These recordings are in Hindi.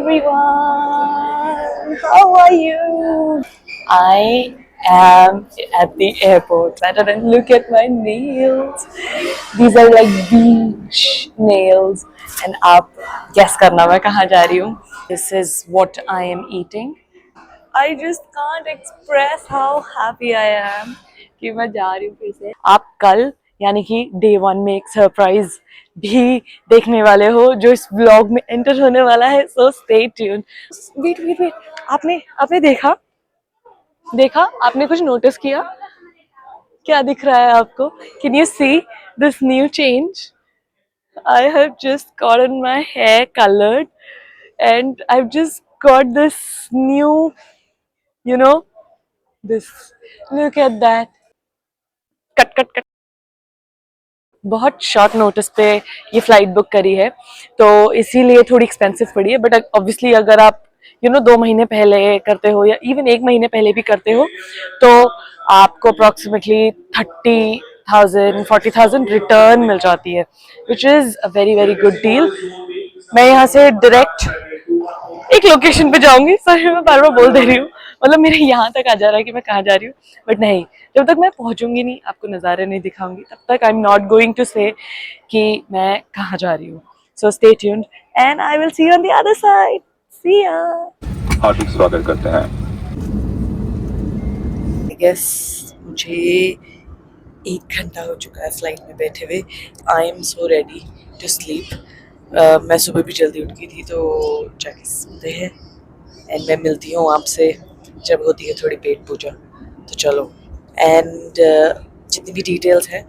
everyone, how are you? I am at the airport. And look at my nails. These are like beach nails. And आप guess करना मैं कहाँ जा रही हूँ? This is what I am eating. I just can't express how happy I am कि मैं जा रही हूँ फिर से। आप कल यानी कि डे 1 में एक सरप्राइज भी देखने वाले हो जो इस व्लॉग में एंटर होने वाला है, so stay tuned. Wait wait wait, आपने आपने देखा देखा आपने कुछ नोटिस किया? क्या दिख रहा है आपको? Can you see this new change? I have just gotten my hair colored and I've just got this new, you know, this, look at that. Cut cut cut. बहुत शॉर्ट नोटिस पे ये फ्लाइट बुक करी है तो इसीलिए थोड़ी एक्सपेंसिव पड़ी है, बट ऑब्वियसली अगर आप 2 महीने पहले करते हो या इवन 1 महीने पहले भी करते हो तो आपको अप्रॉक्सीमेटली 30,000 40,000 रिटर्न मिल जाती है, which is a very very good deal. मैं यहाँ से डायरेक्ट एक लोकेशन पे जाऊंगी, सॉरी मैं बार बार बोल दे रही हूँ, मतलब मेरे यहाँ तक आ जा रहा है कि मैं कहाँ जा रही हूँ, बट नहीं, जब तक मैं पहुंचूंगी नहीं, आपको नज़ारे नहीं दिखाऊंगी, तब तक I am not going to say कि मैं कहाँ जा रही हूँ। So stay tuned and I will see you on the other side. See ya. हार्दिक स्वागत करते हैं। आई गेस मुझे 1 घंटा हो चुका है फ्लाइट में बैठे हुए। I am so ready to sleep. मैं सुबह भी जल्दी उठ गई थी तो जाके सोते हैं एंड मैं मिलती हूँ आपसे जब होती है थोड़ी पेट पूजा। तो चलो एंड जितनी भी डिटेल्स हैं,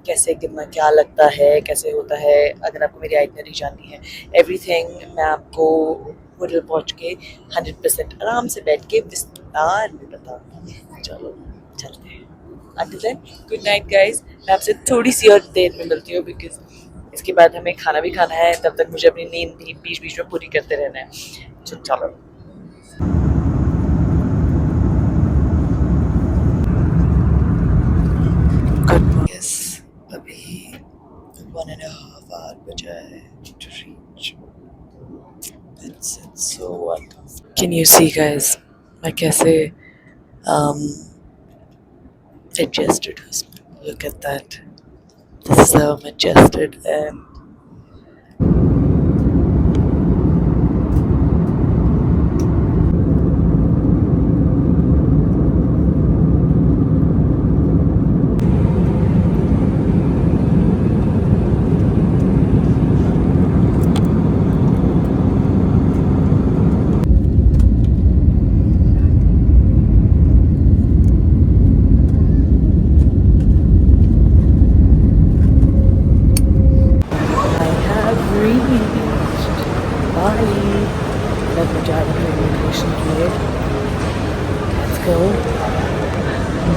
कैसे कितना क्या लगता है, कैसे होता है, अगर आपको मेरी आइटनरी जाननी है, एवरीथिंग मैं आपको होटल पहुँच के 100% आराम से बैठ के विस्तार में बताऊँगी। चलो चलते हैं। Until then, good night guys। मैं आपसे थोड़ी सी और देर में मिलती हूँ बिकॉज इसके बाद हमें खाना भी खाना है, तब तक मुझे अपनी नींद भी बीच बीच में पूरी करते रहना है। तो चलो। Yes, अभी 1.5 hour बचा है to reach। It's so uncomfortable। Can you see guys मैं कैसे adjusted हूँ? Look at that। This is how I'm adjusted and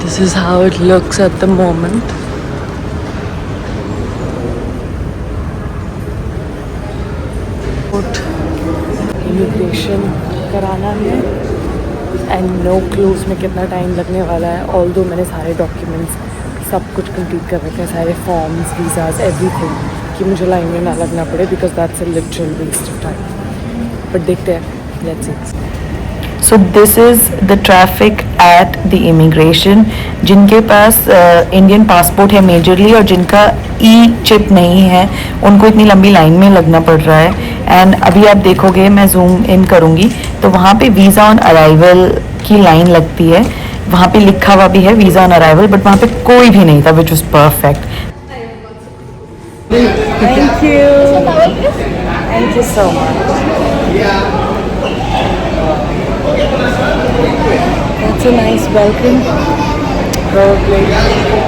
this is how it looks at the moment। Immigration कराना है एंड नो क्लूज में कितना टाइम लगने वाला है। ऑल्दो मैंने सारे डॉक्यूमेंट्स सब कुछ कंप्लीट कर रखे हैं, सारे फॉर्म्स, वीज़ाज, एवरीथिंग, कि मुझे लाइन में ना लगना पड़े because that's a literal waste of time. But देखते हैं, let's see. So this is the traffic at the immigration. जिनके पास इंडियन पासपोर्ट है मेजरली और जिनका ई चिप नहीं है उनको इतनी लंबी लाइन में लगना पड़ रहा है। एंड अभी आप देखोगे, मैं जूम इन करूँगी तो वहाँ पे वीज़ा ऑन अराइवल की लाइन लगती है, वहाँ पे लिखा हुआ भी है वीज़ा ऑन अराइवल, बट वहाँ पे कोई भी नहीं था, which was perfect. Thank you। Thank you so much। That's a nice welcome।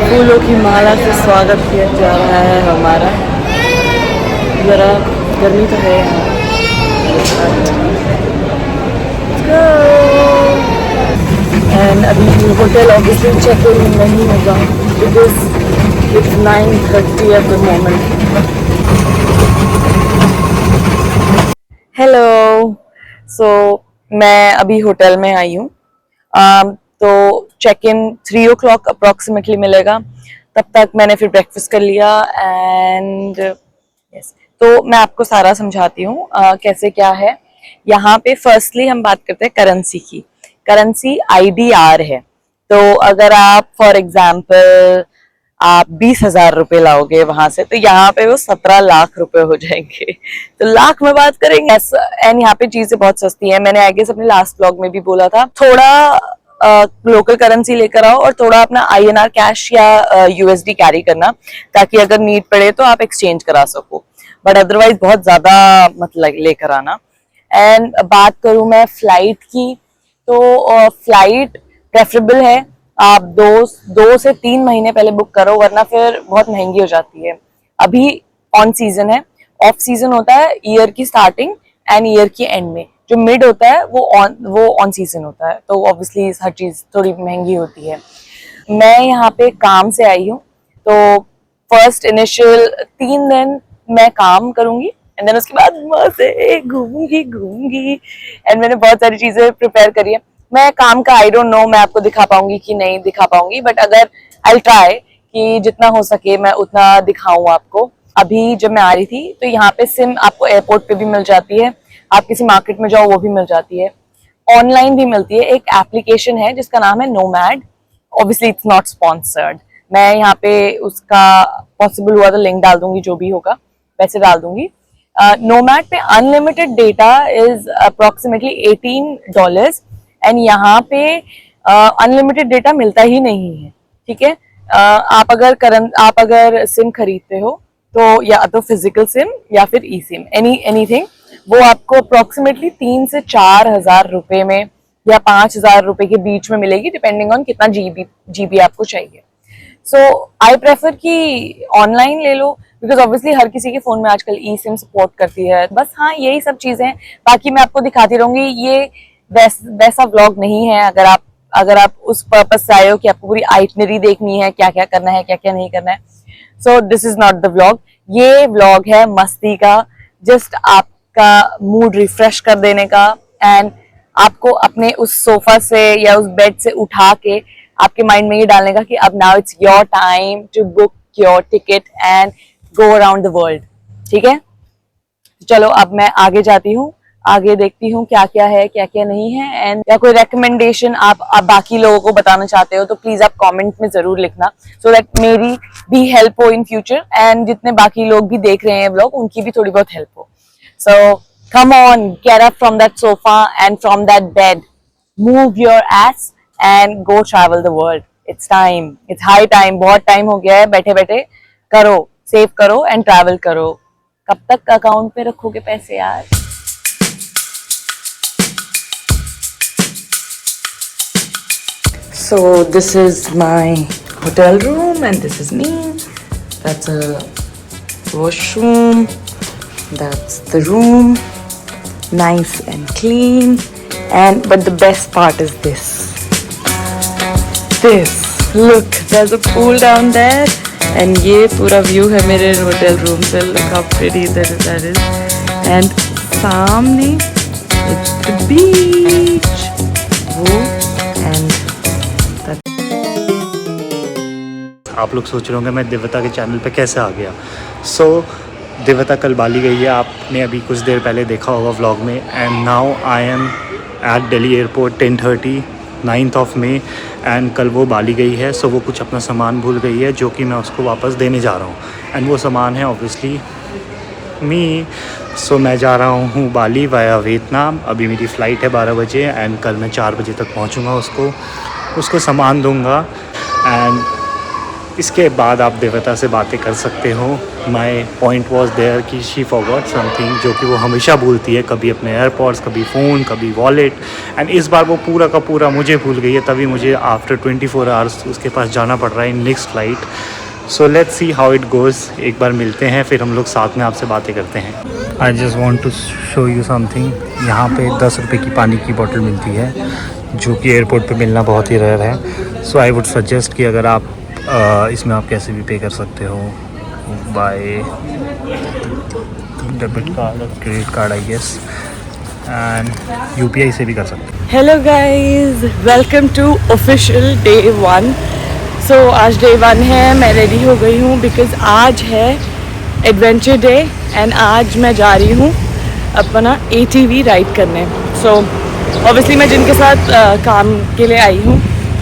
फूलों की माला से स्वागत किया जा रहा है हमारा। ज़रा गर्मी तो है यहाँ। एंड अभी होटल ऑब्वियसली चेक इन नहीं होगा because it's 9:30 at the moment. Hello. So मैं अभी होटल में आई हूँ। तो चेक इन 3 o'clock अप्रॉक्सीमेटली मिलेगा। तब तक मैंने फिर ब्रेकफास्ट कर लिया एंड यस, तो मैं आपको सारा समझाती हूँ कैसे क्या है। यहाँ पे फर्स्टली हम बात करते हैं करेंसी की। करेंसी IDR है। तो अगर आप फॉर एग्जाम्पल आप 20,000 रुपए लाओगे वहां से, तो यहाँ पे वो 17 लाख रुपए हो जाएंगे। तो लाख में बात करेंगे। एंड यहाँ पे चीजें बहुत सस्ती है। मैंने आई गेस अपने लास्ट ब्लॉग में भी बोला था, थोड़ा लोकल करेंसी लेकर आओ और थोड़ा अपना INR कैश या USD कैरी करना, ताकि अगर नीड पड़े तो आप एक्सचेंज करा सको। बट अदरवाइज बहुत ज्यादा मत लेकर आना। एंड बात करूं मैं फ्लाइट की, तो फ्लाइट प्रेफरेबल है आप दो से 3 महीने पहले बुक करो, वरना फिर बहुत महंगी हो जाती है। अभी ऑन सीजन है। ऑफ सीजन होता है ईयर की स्टार्टिंग एंड ईयर की एंड में। जो मिड होता है वो ऑन सीजन होता है, तो ऑब्वियसली हर चीज थोड़ी महंगी होती है। मैं यहाँ पे काम से आई हूँ, तो फर्स्ट इनिशियल 3 दिन मैं काम करूंगी एंड देन उसके बाद मजे घूमूंगी। एंड मैंने बहुत सारी चीजें प्रिपेयर करी है। मैं काम का आई डोंट नो मैं आपको दिखा पाऊंगी कि नहीं दिखा पाऊंगी, बट अगर आई ट्राई कि जितना हो सके मैं उतना दिखाऊं आपको। अभी जब मैं आ रही थी तो यहाँ पे सिम आपको एयरपोर्ट पे भी मिल जाती है, आप किसी मार्केट में जाओ वो भी मिल जाती है, ऑनलाइन भी मिलती है। एक एप्लीकेशन है जिसका नाम है nomad. Obviously it's not sponsored. मैं यहाँ पे उसका पॉसिबल हुआ तो लिंक डाल दूंगी, जो भी होगा वैसे डाल दूंगी। नोमैड पे unlimited data is approximately $18 and यहाँ पे अनलिमिटेड डेटा मिलता ही नहीं है। ठीक है, आप अगर सिम खरीदते हो तो या तो फिजिकल सिम या फिर ई सिम एनीथिंग, वो आपको अप्रोक्सीमेटली 3 से 4 हजार रुपए में या 5,000 रुपए के बीच में मिलेगी, डिपेंडिंग ऑन कितना जीबी आपको चाहिए। सो आई प्रेफर कि ऑनलाइन ले लो, बिकॉज ऑब्वियसली हर किसी के फोन में आजकल ई सिम सपोर्ट करती है। बस हाँ, यही सब चीजें हैं। बाकी मैं आपको दिखाती रहूंगी। ये वैसा व्लॉग नहीं है। अगर आप उस पर्पज से आए हो कि आपको पूरी आइटनरी देखनी है, क्या क्या करना है क्या क्या नहीं करना है, so this is not the vlog. ये व्लॉग है मस्ती का, जस्ट आपका मूड रिफ्रेश कर देने का एंड आपको अपने उस सोफा से या उस बेड से उठा के आपके माइंड में ये डालने का कि अब now it's your time to book your ticket and go around the world. ठीक है, चलो अब मैं आगे जाती हूँ, आगे देखती हूँ क्या क्या है क्या क्या नहीं है। एंड या कोई रिकमेंडेशन आप बाकी लोगों को बताना चाहते हो तो प्लीज आप कमेंट में जरूर लिखना, सो दैट मेरी भी हेल्प हो इन फ्यूचर एंड जितने बाकी लोग भी देख रहे हैं व्लॉग उनकी भी थोड़ी बहुत हेल्प हो। सो come on, get up from that sofa and from that bed, move your ass and go travel the world. It's time, it's high time, बहुत टाइम हो गया है बैठे बैठे। करो, सेव करो एंड ट्रैवल करो। कब तक अकाउंट पे रखोगे पैसे यार। So this is my hotel room and this is me. That's a washroom. That's the room. Nice and clean. But the best part is this. Look, there's a pool down there. And ये पूरा view है मेरे hotel room से. Look how pretty that is. And सामने it's the beach. वो and आप लोग सोच रहे होंगे मैं दिव्यता के चैनल पे कैसे आ गया। सो दिव्यता कल बाली गई है, आपने अभी कुछ देर पहले देखा होगा व्लॉग में। And now I am at Delhi airport 10:30 9th of May and कल वो बाली गई है। सो वो कुछ अपना सामान भूल गई है जो कि मैं उसको वापस देने जा रहा हूँ। एंड वो सामान है ऑब्वियसली मी। सो मैं जा रहा हूँ बाली वाया वियतनाम। अभी मेरी फ़्लाइट है 12 बजे एंड कल मैं 4 बजे तक पहुँचूँगा। उसको सामान दूँगा एंड इसके बाद आप देवता से बातें कर सकते हो। माई पॉइंट वॉज देयर कि शी फॉरगॉट समथिंग, जो कि वो हमेशा भूलती है, कभी अपने एयरपॉड्स, कभी फ़ोन, कभी वॉलेट। एंड इस बार वो पूरा का पूरा मुझे भूल गई है, तभी मुझे आफ्टर 24 आवर्स उसके पास जाना पड़ रहा है in next flight. So let's see how it goes. एक बार मिलते हैं, फिर हम लोग साथ में आपसे बातें करते हैं। I just want to show you something. यहाँ पे 10 रुपये की पानी की बॉटल मिलती है, जो कि एयरपोर्ट पे मिलना बहुत ही रेयर है। सो आई वुड सजेस्ट कि अगर आप इसमें आप कैसे भी पे कर सकते हो, बाय डेबिट कार्ड और credit card I guess, and UPI से भी कर सकते हो। Hello guys, welcome to official day 1। सो आज डे 1 है, मैं रेडी हो गई हूँ बिकॉज आज है एडवेंचर डे एंड आज मैं जा रही हूँ अपना ATV राइड करने। सो ऑब्वियसली मैं जिनके साथ काम के लिए आई हूँ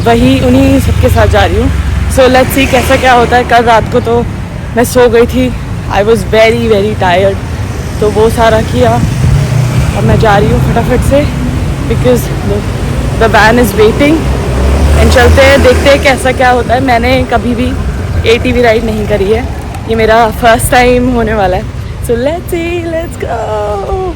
वही उन्हीं सबके साथ जा रही हूँ। सो लेट्स सी कैसा क्या होता है। कल रात को तो मैं सो गई थी, I was very very tired, तो वो सारा किया। अब मैं जा रही हूँ फटाफट से because the van is waiting and चलते हैं, देखते हैं कैसा क्या होता है। मैंने कभी भी ATV राइड नहीं करी है, ये मेरा फर्स्ट टाइम होने वाला है। सो लेट्स सी, लेट्स गो।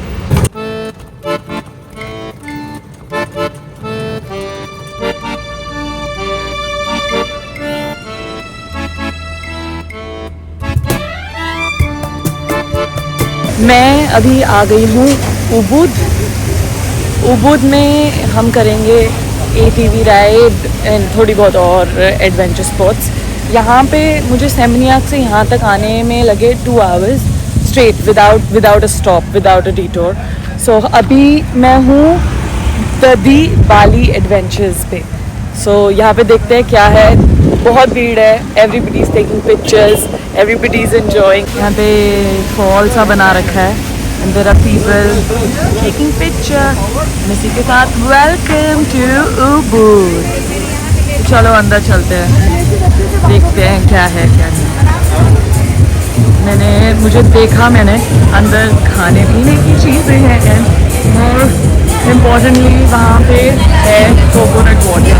मैं अभी आ गई हूँ उबुद। उबुद में हम करेंगे ATV राइड एंड थोड़ी बहुत और एडवेंचर स्पॉट्स। यहाँ पे मुझे सेमनियाक से यहाँ तक आने में लगे 2 hours straight without a stop, without a detour. So अभी मैं हूँ दी बाली एडवेंचर्स पे। सो यहाँ पे देखते हैं क्या है। बहुत भीड़ है, everybody is taking pictures, everybody is enjoying. यहाँ पे फॉल सा बना रखा है and there are people taking picture. इसी के साथ वेलकम टू उबुद। चलो अंदर चलते हैं, देखते हैं क्या है क्या नहीं। मैंने अंदर खाने पीने की चीज़ें हैं एंड मोर इम्पोर्टेंटली वहाँ पे है coconut water.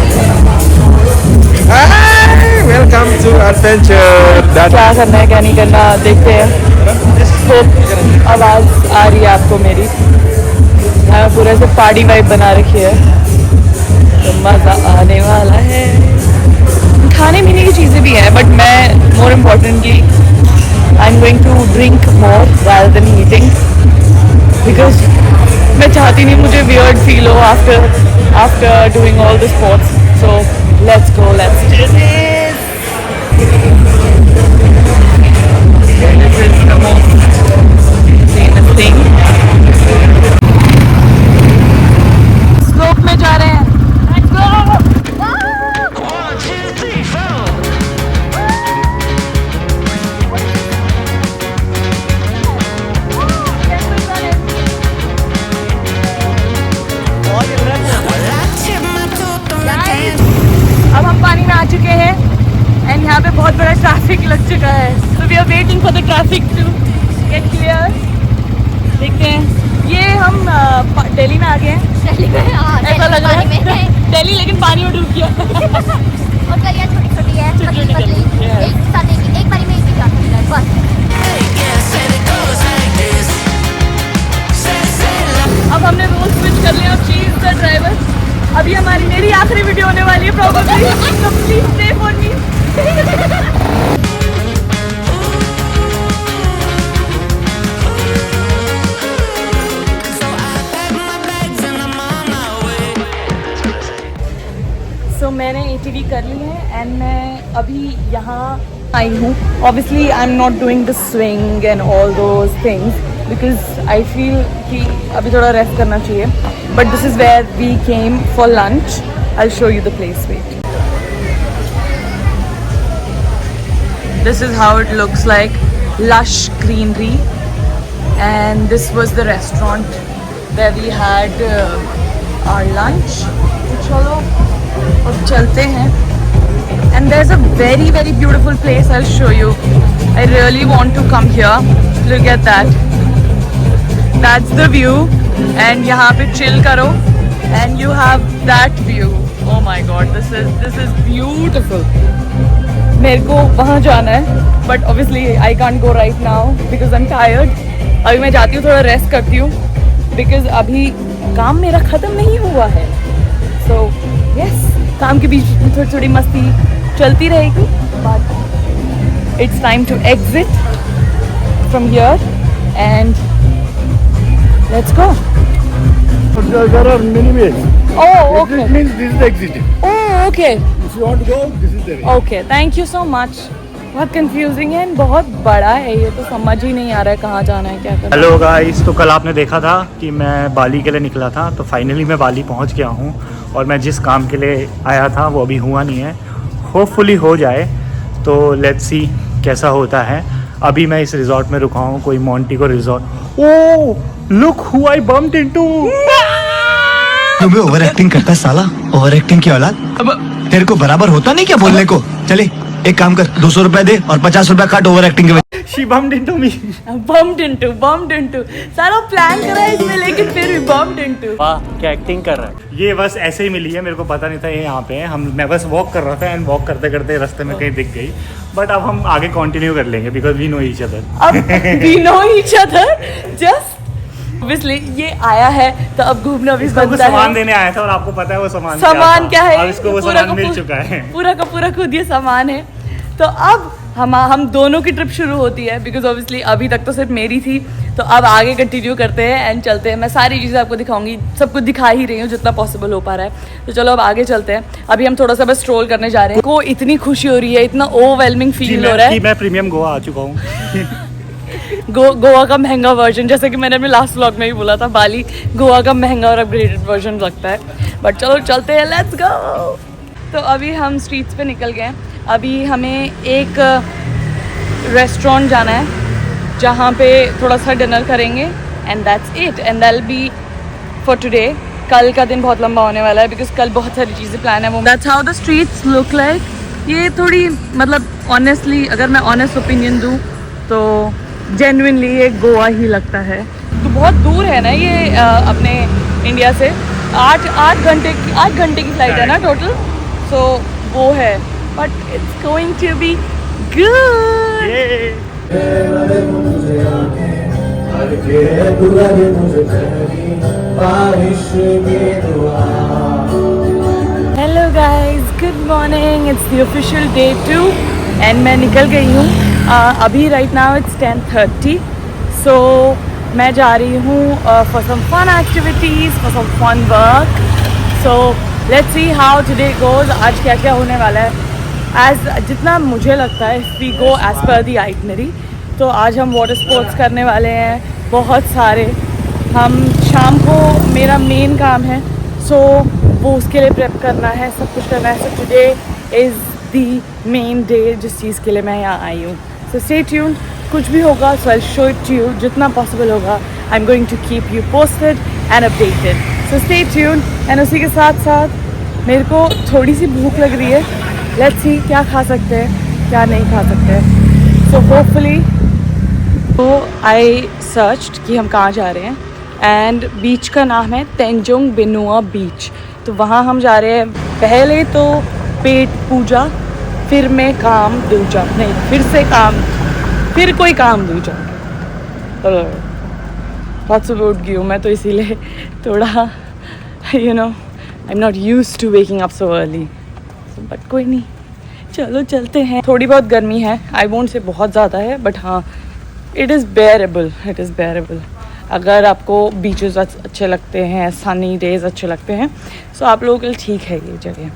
Welcome to adventure. क्या करना है क्या नहीं करना देखते हैं। होप आवाज़ आ रही है आपको मेरी। यहाँ पूरे से पार्टी वाइब बना रखी है, तो मज़ा आने वाला है। खाने पीने की चीज़ें भी हैं, बट मैं more importantly I am going to drink more rather than eating because मैं चाहती नहीं मुझे वियर्ड फील हो after doing all the sports. So let's go, let's do this. This is the most famous thing. Slope में जा रहे हैं। Let's go! अब हम पानी में आ चुके हैं एंड यहाँ पे बहुत बड़ा ट्रैफिक लग चुका है। So we are waiting for the traffic to get clear. देखते हैं। ये हम दिल्ली में आ गए हैं। ऐसा लग रहा है दिल्ली, लेकिन पानी में डूब गया। और गलियाँ छोटी-छोटी है, पतली-पतली। एक साथ एक बारी में एक ही जाती है बस। अब हमने रोल स्विच कर लिया। She is the driver. अभी मेरी आखिरी वीडियो होने वाली है probably, so please stay for me. So मैंने ATV कर ली है एंड मैं अभी यहाँ आई हूँ। Obviously I'm not doing the swing and all those things because I feel कि अभी थोड़ा रेस्ट करना चाहिए। But this is where we came for lunch. I'll show you the place. Wait. This is how it looks like. Lush greenery. And this was the restaurant where we had our lunch. चलो अब चलते हैं। And there's a very very beautiful place. I'll show you. I really want to come here. Look at that. That's the view. And यहाँ पे chill करो. And you have that view. Oh my God, this is beautiful. मेरे को वहाँ जाना है, but obviously I can't go right now because I'm tired. अभी मैं जाती हूँ, थोड़ा रेस्ट करती हूँ because अभी काम मेरा ख़त्म नहीं हुआ है. So yes, काम के बीच में थोड़ी थोड़ी मस्ती चलती रहेगी. But it's time to exit from here and let's go. There are many ways. Oh, okay. It means this is the exit. Oh, okay. If you want to go, this is the way. Okay, thank you so much. बहुत कंफ्यूजिंग है, बहुत बड़ा है, ये तो समझ ही नहीं आ रहा है कहाँ जाना है, क्या करना है। हेलो गाइस, तो कल आपने देखा था कि मैं बाली के लिए निकला था, तो फाइनली मैं बाली पहुंच गया हूं और मैं जिस काम के लिए आया था वो अभी हुआ नहीं है। होपफुली हो जाए, तो लेट्स सी कैसा होता है। अभी मैं इस रिज़ॉर्ट में रुका हूँ, कोई मोंटिको resort. Oh look who I bumped into. तू भी ओवर एक्टिंग करता है साला, ओवर एक्टिंग की औलाद। अब तेरे को बराबर होता नहीं क्या बोलने को? चले एक काम कर, 200 रुपए दे और 50 रुपए काट ओवर एक्टिंग के वजह। She bumped into me. bumped into सारा प्लान करा है इसमें, लेकिन फिर भी bumped into। वाह क्या एक्टिंग कर रहा है। ये बस ऐसे ही मिली है, मेरे को पता नहीं था ये यहाँ पे है। मैं बस वॉक कर रहा था एंड वॉक करते करते रास्ते में कहीं दिख गई। बट अब हम आगे कंटिन्यू कर लेंगे because we know each other. अब we know each other, just obviously ये आया है तो अब घूमना भी इसको कुछ बनता सामान है। देने आया था और आपको पता है वो सामान सामान क्या है? अब इसको वो पूरा सामान का मिल पूरा- चुका है। पूरा का पूरा खुद ये सामान है। तो अब हम दोनों की ट्रिप शुरू होती है, बिकॉज ऑब्वियसली अभी तक तो सिर्फ मेरी थी, तो अब आगे कंटिन्यू करते हैं एंड चलते हैं। मैं सारी चीज़ें आपको दिखाऊंगी, सब कुछ दिखा ही रही हूँ जितना पॉसिबल हो पा रहा है। तो चलो अब आगे चलते हैं। अभी हम थोड़ा सा बस स्ट्रोल करने जा रहे हैं। को इतनी खुशी हो रही है, इतना ओवरवेलमिंग फील हो रहा है। मैं प्रीमियम गोवा आ चुका हूँ। गोवा का महंगा वर्जन, जैसे कि मैंने अपने लास्ट व्लॉग में ही बोला था, बाली गोवा का महंगा और अपग्रेडेड वर्जन लगता है। बट चलो चलते हैं, लेट्स गो। तो अभी हम स्ट्रीट्स पे निकल गए। अभी हमें एक रेस्टोरेंट जाना है जहाँ पे थोड़ा सा डिनर करेंगे and that's it, and that will be for today. कल का दिन बहुत लंबा होने वाला है बिकॉज कल बहुत सारी चीज़ें प्लान है। वो that's how the streets look like. ये थोड़ी मतलब ऑनेस्टली अगर मैं ऑनेस्ट ओपिनियन दूँ तो जेन्युइनली ये गोवा ही लगता है। तो बहुत दूर है ना ये अपने इंडिया से, 8 घंटे की फ्लाइट है ना टोटल। सो वो है, but it's going to be good. Hello guys, good morning. It's the official day 2 and मैं निकल गई हूँ। अभी राइट नाउ इट्स 10:30, सो मैं जा रही हूँ for some fun activities, for some fun work. So let's see how today goes. आज क्या क्या होने वाला है, एज जितना मुझे लगता है if we go as per the itinerary, तो आज हम वाटर स्पोर्ट्स करने वाले हैं बहुत सारे। हम शाम को मेरा मेन काम है, सो वो उसके लिए प्रेप करना है, सब कुछ करना है। So today is the main day जिस चीज़ के लिए मैं यहाँ आई हूँ। सो स्टे ट्यून्ड, कुछ भी होगा so I show it to you जितना पॉसिबल होगा। I am going to keep you posted and updated, so stay tuned. And उसी के साथ साथ मेरे को थोड़ी सी भूख लग रही है, लेट्स सी क्या खा सकते हैं क्या नहीं खा सकते हैं। सो होपफुली तो आई सर्च्ड कि हम कहाँ जा रहे हैं एंड बीच का नाम है तेंजोंग बेनुआ बीच। तो वहाँ हम जा रहे हैं। पहले तो पेट पूजा, फिर मैं काम दूजा, नहीं फिर से काम, फिर कोई काम दूजा। बहुत सुबह उठ गई हूँ मैं, तो इसीलिए थोड़ा you know I am not used to waking up so early, but कोई नहीं, चलो चलते हैं। थोड़ी बहुत गर्मी है, आई वोंट से बहुत ज़्यादा है, बट हाँ इट इज़ बेयरेबल, इट इज़ बेयरेबल। अगर आपको बीचेस अच्छे लगते हैं, सनी डेज अच्छे लगते हैं, सो आप लोगों के लिए ठीक है ये जगह।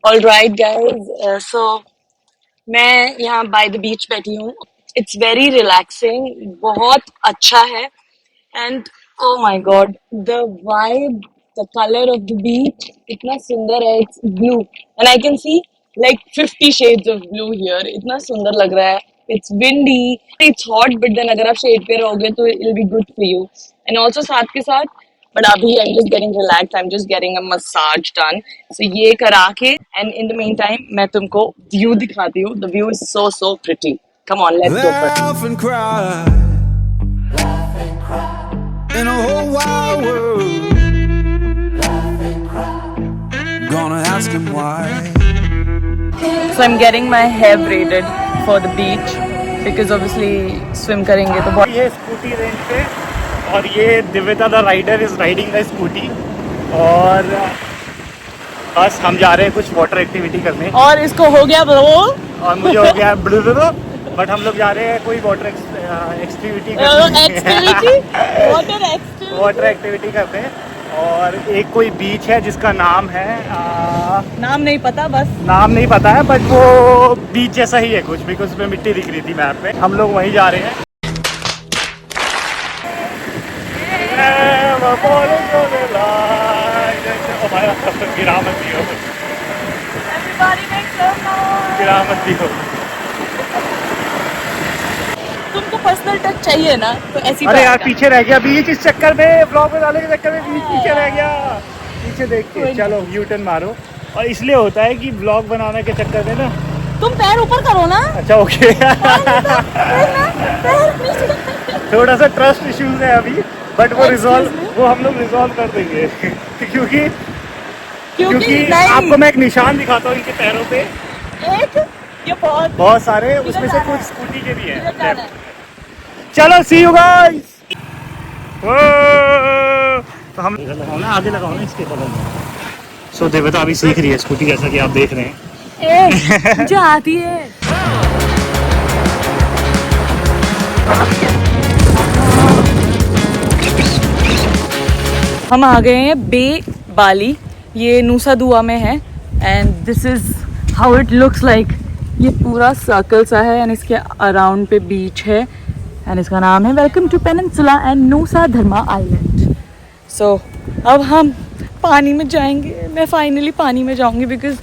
ऑल राइट गाइज, सो मैं यहाँ बाय द बीच बैठी हूँ। इट्स वेरी रिलैक्सिंग, बहुत अच्छा है। And oh my god, the vibe, the colour of the beach इतना सुंदर है। It's blue and I can see like 50 shades of blue here. इतना सुंदर लग रहा है। It's windy, it's hot, but then अगर आप शेड पे रहोगे तो it will be good for you. And also साथ के साथ, बट अभी I am just getting relax, I am just getting a massage done. So ये करा के and in the meantime मैं तुमको व्यू दिखाती हूँ। The view is so so pretty. Come on, let's go. Laugh and cry in a whole wide world. Gonna ask him why. So I'm getting my hair braided for the beach because obviously swim करेंगे तो बहुत। ये स्कूटी रेंट पे, और ये Divyata the rider is riding the scooty, और बस हम जा रहे हैं कुछ वाटर एक्टिविटी करने। और इसको हो गया ब्रो, और मुझे हो गया ब्लू, बट हम लोग जा रहे हैं कोई वाटर एक्टिविटी वाटर एक्टिविटी करते हैं। और एक कोई बीच है जिसका नाम है नाम नहीं पता, बस नाम नहीं पता है, बट वो बीच जैसा ही है कुछ, बिकॉज उसमें मिट्टी दिख रही थी मैप पे। हम लोग वहीं जा रहे हैं। गिरा मत दियो, गिरा मत दियो। तुमको पर्सनल टच चाहिए ना तो ऐसी अरे बात यार का। पीछे रह गया बीच, इस चक्कर में ब्लॉग में डालने के चक्कर में बीच पीछे रह गया। पीछे देख के चलो यू टर्न मारो। और इसलिए होता है कि ब्लॉग बनाने के चक्कर में ना। तुम पैर ऊपर करो ना। अच्छा ओके। थोड़ा सा ट्रस्ट इश्यूज है अभी, बट वो वो हम लोग रिजॉल्व कर देंगे। क्योंकि नहीं। आपको मैं एक निशान दिखाता हूँ इनके पैरों पे, एक ये बहुत सारे, उसमें से जाना कुछ है। स्कूटी के भी इधर जाना हैं। है। चलो सी यू गाइस। तो हम लगाओ ना, आगे लगाओ ना इसके बगल में। सो देवता अभी सीख रही है स्कूटी, जैसा कि आप देख रहे हैं। मुझे आती है। हम आ गए हैं बे बाली, ये नूसा दुआ में है and this is how it looks like. ये पूरा सर्कल सा है एंड इसके अराउंड पे बीच है एंड इसका नाम है welcome to peninsula and Nusa Dharma island. So अब हम पानी में जाएंगे। मैं फाइनली पानी में जाऊंगी बिकॉज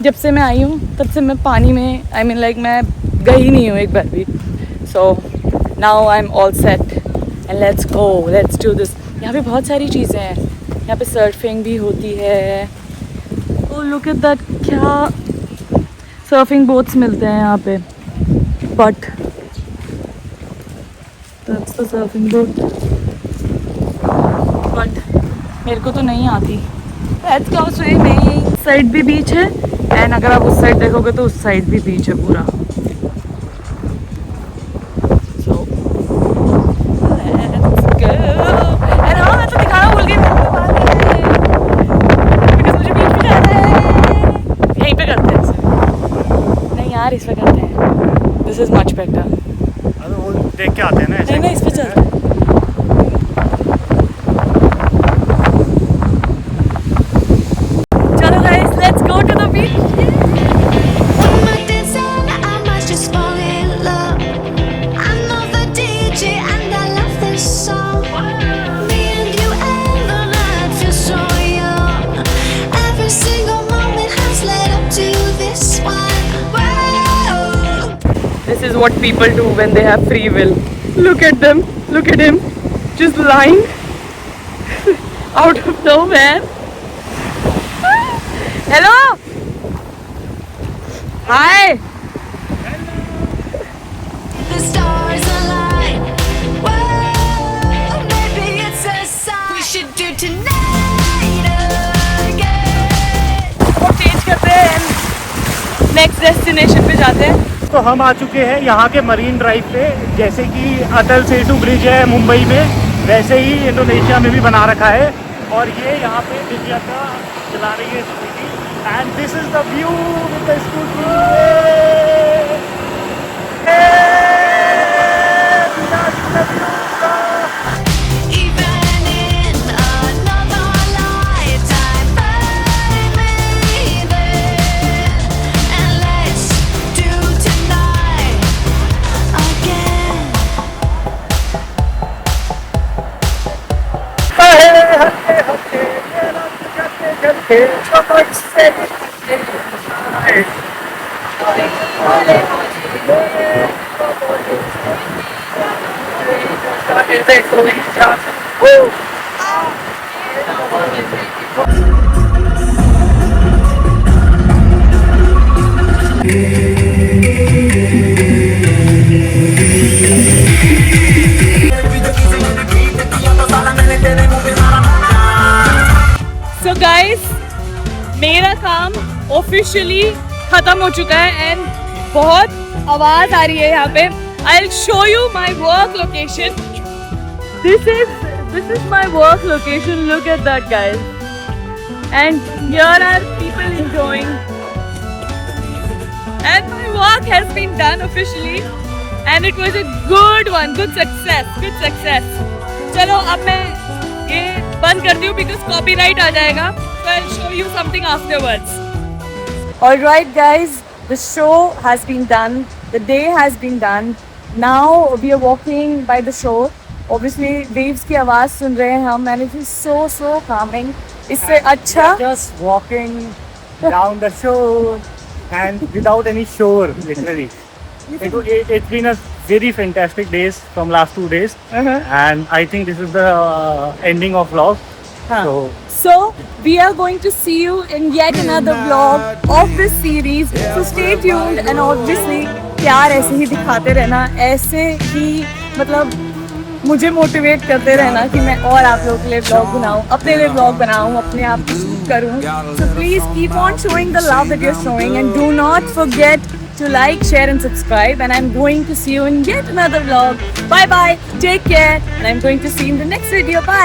जब से मैं आई हूँ तब से मैं पानी में लाइक मैं गई नहीं हूँ एक बार भी। So now I am all set and let's go, let's do this. यहाँ पे बहुत सारी चीज़ें हैं, यहाँ पे सर्फिंग भी होती है। ओ लुक एट दैट, क्या सर्फिंग बोट्स मिलते हैं यहाँ पे, but that's the surfing boat, but मेरे को तो नहीं आती। Let's go swimming. साइड भी बीच है एंड अगर आप उस साइड देखोगे तो उस साइड भी बीच है पूरा। So, let's go. And हाँ मैं तो दिखाना भूल गई, because मुझे बीच पे जाना है। यहीं पे करते हैं इसे। नहीं यार इस पे करते हैं। This is much better. अरे वो देख के आते हैं ना ऐसे। नहीं इस पे चलते हैं। चलो guys, let's go to the beach. This is what people do when they have free will. Look at them. Look at him. Just lying out of nowhere. Hello. Hi. The stars align. Whoa, maybe it's a sign. We should do tonight again. और चेंज करते हैं, नेक्स्ट डेस्टिनेशन पे जाते हैं। तो हम आ चुके हैं यहाँ के मरीन ड्राइव पे। जैसे कि अटल सेतु ब्रिज है मुंबई में, वैसे ही इंडोनेशिया में भी बना रखा है। और ये यहाँ पे दिव्या का चला रही है scooty and this is the view with the scooty. Even in another lifetime, find me there, and let's do tonight again. So guys, मेरा काम ऑफिशियली खत्म हो चुका है एंड बहुत आवाज आ रही है यहाँ पे। I'll show you my work location. This is my work location. Look at that, guys. And here are people enjoying. And my work has been done officially. And it was a good one. Good success. Good success. चलो अब मैं ये बंद करती हूँ because copyright आ जाएगा. So I'll show you something afterwards. Alright guys, the show has been done. The day has been done. Now we are walking by the shore. Obviously waves की आवाज़ सुन रहे हैं हम and it is so calming. इससे अच्छा Just walking down the shore and without any shore, literally. It's been a very fantastic days from last 2 days, and I think this is the ending of vlog. So we are going to see you in yet another vlog of this series. So stay tuned and obviously प्यार ऐसे ही दिखाते रहना, ऐसे ही मतलब मुझे मोटिवेट करते रहना कि मैं और आप लोगों के लिए व्लॉग बनाऊं, अपने लिए व्लॉग बनाऊं, अपने आप को शूट करूं. So please keep on showing the love that you're showing and do not forget to like, share and subscribe, and I'm going to see you in yet another vlog. Bye bye, take care, and I'm going to see you in the next video. Bye.